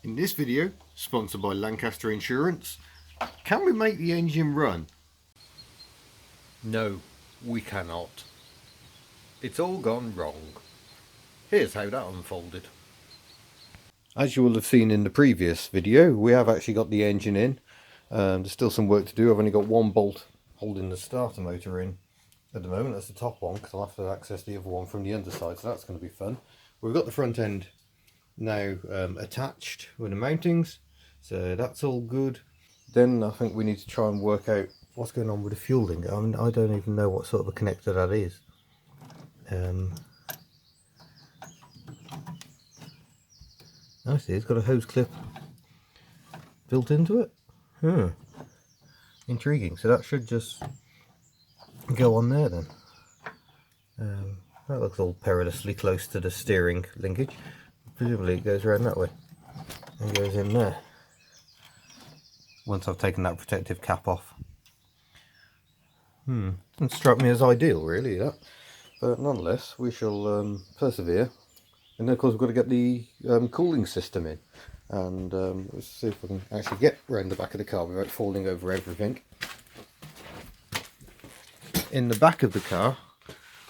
In this video, sponsored by Lancaster Insurance, can we make the engine run? No, we cannot. It's all gone wrong. Here's how that unfolded. As you will have seen in the previous video, we have actually got the engine in. There's still some work to do. I've only got one bolt holding the starter motor in at the moment. That's the top one, because I'll have to access the other one from the underside, so that's going to be fun. We've got the front end now attached with the mountings, so that's all good. Then I think we need to try and work out what's going on with the fuel link. I mean, I don't even know what sort of a connector that is. I see, it's got a hose clip built into it. Intriguing. So that should just go on there then. That looks all perilously close to the steering linkage. Presumably it goes around that way and goes in there once I've taken that protective cap off. Doesn't strike me as ideal really, that, but nonetheless we shall persevere. And then of course we've got to get the cooling system in, and let's see if I can actually get around the back of the car without falling over everything. In the back of the car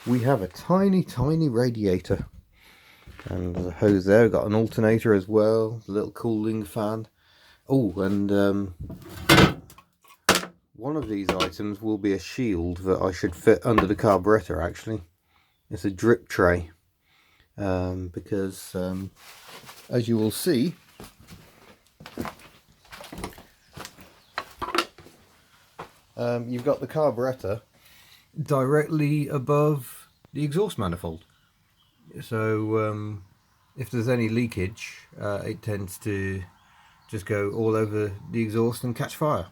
we have a tiny radiator, and there's a hose there. We've got an alternator as well, a little cooling fan. Oh, and one of these items will be a shield that I should fit under the carburetor actually. It's a drip tray, because as you will see, you've got the carburetor directly above the exhaust manifold. So if there's any leakage, it tends to just go all over the exhaust and catch fire.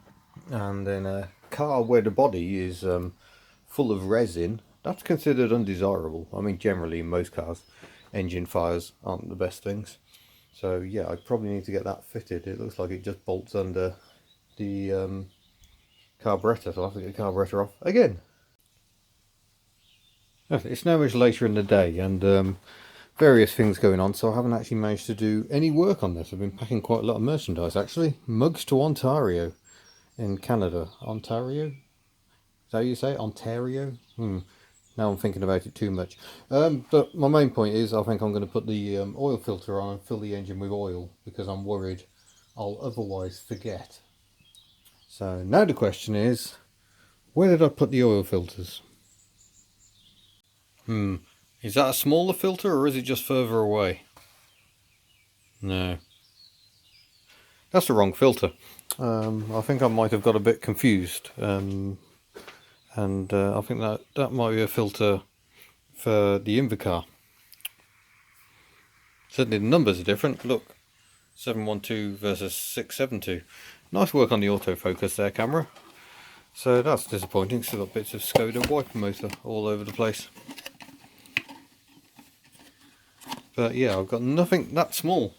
And in a car where the body is full of resin, that's considered undesirable. I mean, generally in most cars, engine fires aren't the best things. So yeah, I probably need to get that fitted. It looks like it just bolts under the carburetor, so I'll have to get the carburetor off again. It's now much later in the day, and various things going on, so I haven't actually managed to do any work on this. I've been packing quite a lot of merchandise actually. Mugs to Ontario in Canada. Ontario? Is that how you say it? Ontario? Now I'm thinking about it too much. But my main point is, I think I'm going to put the oil filter on and fill the engine with oil, because I'm worried I'll otherwise forget. So now the question is, where did I put the oil filters? Is that a smaller filter, or is it just further away? No. That's the wrong filter. I think I might have got a bit confused. And I think that might be a filter for the Invacar. Certainly the numbers are different. Look, 712 versus 672. Nice work on the autofocus there, camera. So that's disappointing. Still got bits of Skoda wiper motor all over the place. But yeah, I've got nothing that small.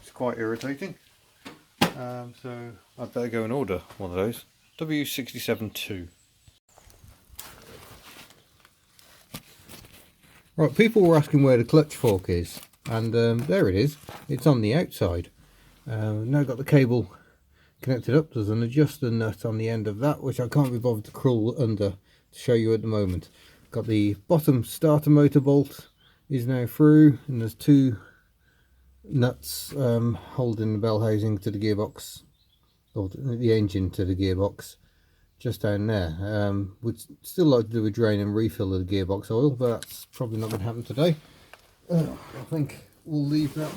It's quite irritating. So I'd better go and order one of those. W67-2. Right, people were asking where the clutch fork is, and there it is. It's on the outside. Now got the cable connected up. There's an adjuster nut on the end of that, which I can't be bothered to crawl under to show you at the moment. Got the bottom starter motor bolt is now through, and there's two nuts holding the bell housing to the gearbox, or the engine to the gearbox, just down there. Would still like to do a drain and refill of the gearbox oil, but that's probably not going to happen today. I think we'll leave that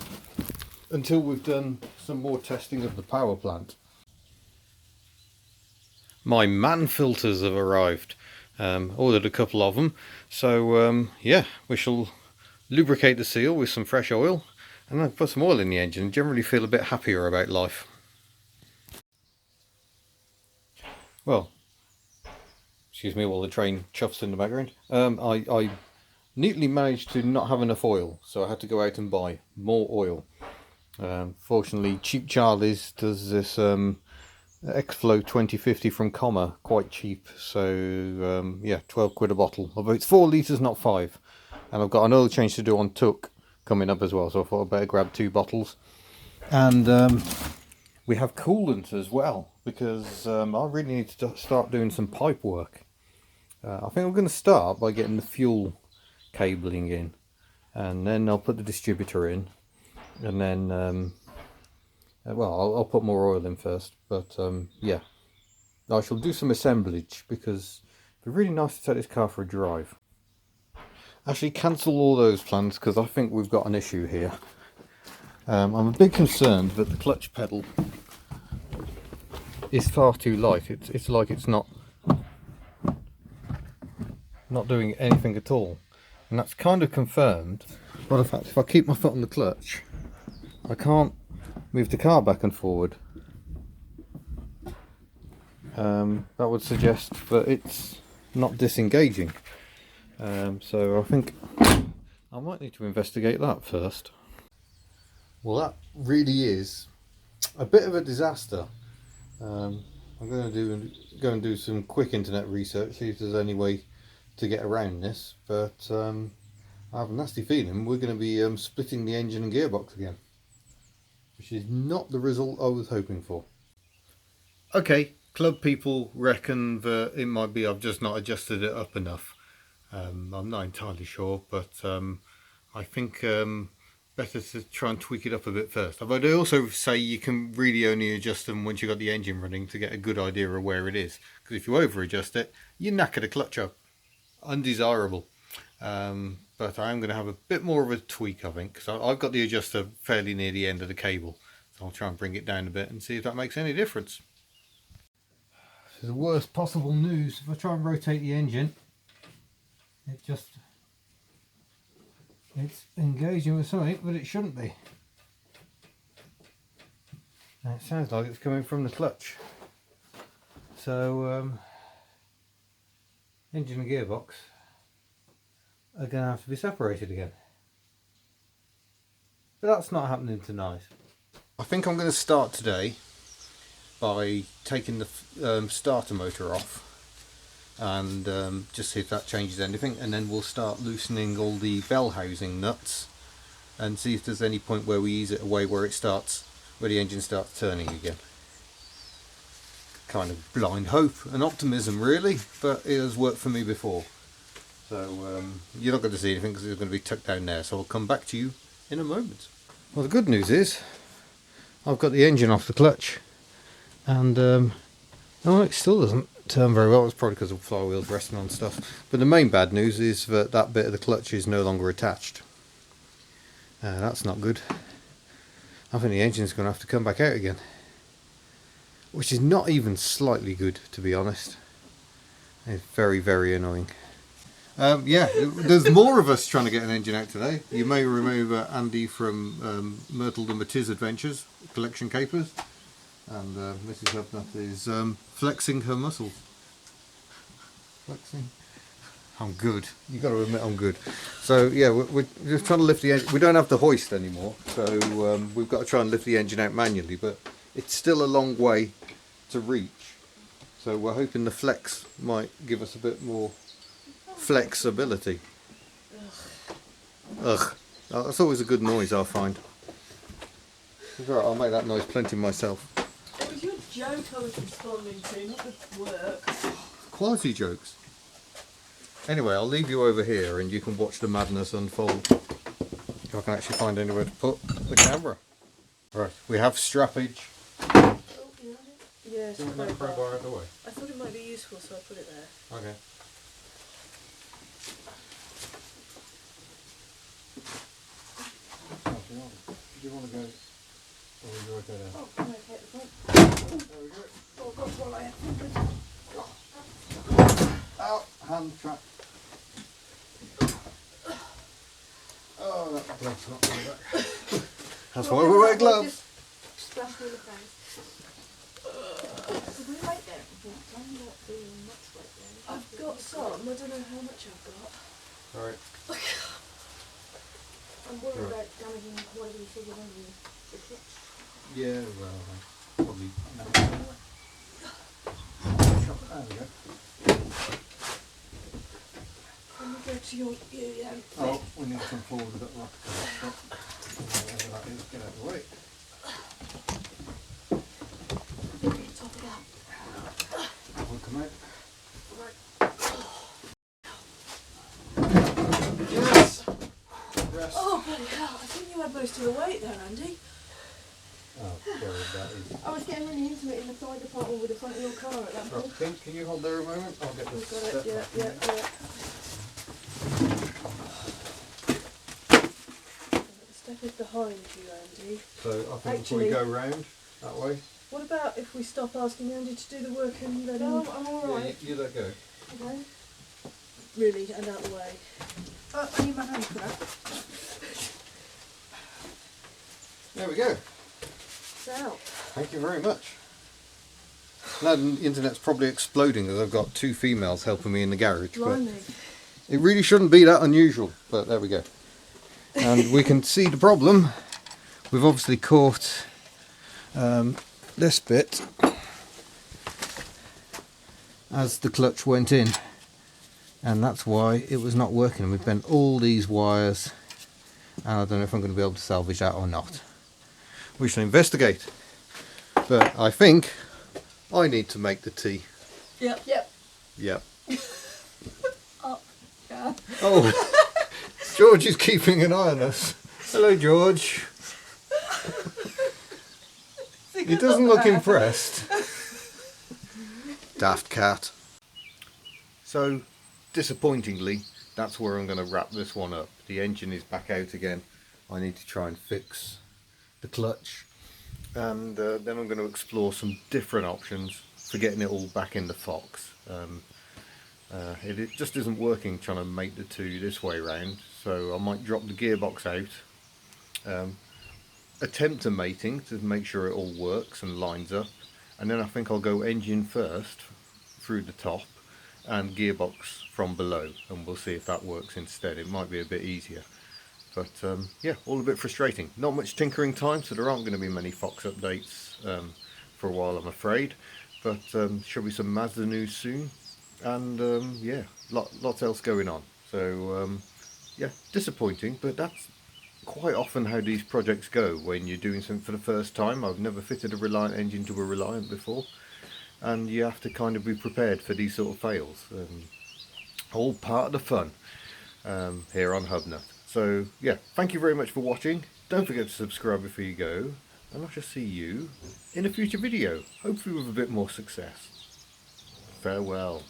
until we've done some more testing of the power plant. My man filters have arrived. Ordered a couple of them, so yeah, we shall lubricate the seal with some fresh oil and then put some oil in the engine and generally feel a bit happier about life. Well, excuse me while the train chuffs in the background. I neatly managed to not have enough oil, so I had to go out and buy more oil. Fortunately, Cheap Charlie's does this X-Flow 2050 from Comma, quite cheap, so yeah, 12 quid a bottle, although it's 4 litres not 5. And I've got an oil change to do on Tuk coming up as well, so I thought I'd better grab 2 bottles. And we have coolant as well, because I really need to start doing some pipe work. I think I'm going to start by getting the fuel cabling in, and then I'll put the distributor in, and then well, I'll put more oil in first, but yeah, I shall do some assemblage, because it'd be really nice to take this car for a drive. Actually, cancel all those plans, because I think we've got an issue here. I'm a bit concerned that the clutch pedal is far too light. It's like it's not doing anything at all, and that's kind of confirmed by the fact if I keep my foot on the clutch, I can't move the car back and forward. That would suggest that it's not disengaging. So I think I might need to investigate that first. Well, that really is a bit of a disaster. I'm going to go and do some quick internet research, see if there's any way to get around this, but I have a nasty feeling we're going to be splitting the engine and gearbox again, which is not the result I was hoping for. Okay, club people reckon that it might be I've just not adjusted it up enough. I'm not entirely sure, but I think better to try and tweak it up a bit first. But they also say you can really only adjust them once you've got the engine running to get a good idea of where it is, because if you over adjust it, you knacker the clutch up. Undesirable. But I am going to have a bit more of a tweak, I think, because I've got the adjuster fairly near the end of the cable, so I'll try and bring it down a bit and see if that makes any difference. This is the worst possible news. If I try and rotate the engine, it's engaging with something, but it shouldn't be. And it sounds like it's coming from the clutch. So engine and gearbox are going to have to be separated again. But that's not happening tonight. I think I'm going to start today by taking the starter motor off and just see if that changes anything, and then we'll start loosening all the bell housing nuts and see if there's any point where we ease it away where the engine starts turning again. Kind of blind hope and optimism really, but it has worked for me before. So you're not going to see anything because it's going to be tucked down there, so I'll come back to you in a moment. Well, the good news is I've got the engine off the clutch, and no, it still doesn't turn very well. It's probably because of flywheels resting on stuff, but the main bad news is that bit of the clutch is no longer attached. That's not good. I think the engine's going to have to come back out again, which is not even slightly good, to be honest. It's very, very annoying. Yeah, there's more of us trying to get an engine out today. You may remember Andy from Myrtle and Matiz's Adventures, Collection Capers, and Mrs. Hubnut is flexing her muscles. Flexing. I'm good. You got to admit I'm good. So yeah, we're just trying to lift the engine. We don't have the hoist anymore, so we've got to try and lift the engine out manually, but it's still a long way to reach. So we're hoping the flex might give us a bit more flexibility. Ugh. That's always a good noise, I find. It's alright, I'll make that noise plenty myself. It was your joke I was responding to, not the work. Quality jokes. Anyway, I'll leave you over here and you can watch the madness unfold. If I can actually find anywhere to put the camera. Right, we have strappage. Oh, yeah, it's Do you want that crowbar out of the way? I thought it might be useful, so I put it there. Okay. Do you want to go? Or will you right there? Oh, can I take the front? There we go. Oh, that's what I have. Out, hand trap. Oh, that glove's not going back. That's why we wear gloves. Splash me in the face. We're right there. I'm not doing much right there. I've got some. I don't know how much I've got. Alright. I'm worried about damaging the quality of the engine. Yeah, well, probably. There we go. When we go to your Oh, we need to come forward with that rock. Whatever that is, get out of the way. come out. Yes. Rest. Oh, bloody hell. I think you had most of the weight there, Andy. Oh, sorry, that is. I was getting really intimate in the side department with the front of your car at that point. Right, can you hold there a moment? I'll get this. We've got it, yeah. The step is behind you, Andy. So I think Actually, if we go round that way. What about if we stop asking Andy to do the work and then... No, I'm alright. Yeah, you let go. Okay. Really, and out the way. I need my hand for that. There we go. It's out. Thank you very much. Now the internet's probably exploding as I've got two females helping me in the garage. But Blimey. it really shouldn't be that unusual, but there we go. And we can see the problem. We've obviously caught this bit as the clutch went in, and that's why it was not working. We've bent all these wires, and I don't know if I'm going to be able to salvage that or not. We shall investigate, but I think I need to make the tea. Yep. Yep. Oh, yeah. Oh, George is keeping an eye on us. Hello, George. He doesn't look impressed. Daft cat. So, disappointingly, that's where I'm going to wrap this one up. The engine is back out again. I need to try and fix the clutch, and then I'm going to explore some different options for getting it all back in the Fox. It just isn't working trying to make the two this way round, so I might drop the gearbox out, attempt a mating to make sure it all works and lines up, and then I think I'll go engine first through the top and gearbox from below, and we'll see if that works instead. It might be a bit easier, but yeah, all a bit frustrating. Not much tinkering time, so there aren't going to be many Fox updates for a while, I'm afraid, but should be some Mazda news soon, and yeah, lots else going on. So yeah, disappointing, but that's quite often how these projects go when you're doing something for the first time. I've never fitted a Reliant engine to a Reliant before, and you have to kind of be prepared for these sort of fails. All part of the fun here on Hubnut. So yeah, thank you very much for watching. Don't forget to subscribe before you go, and I shall see you in a future video, hopefully with a bit more success. Farewell.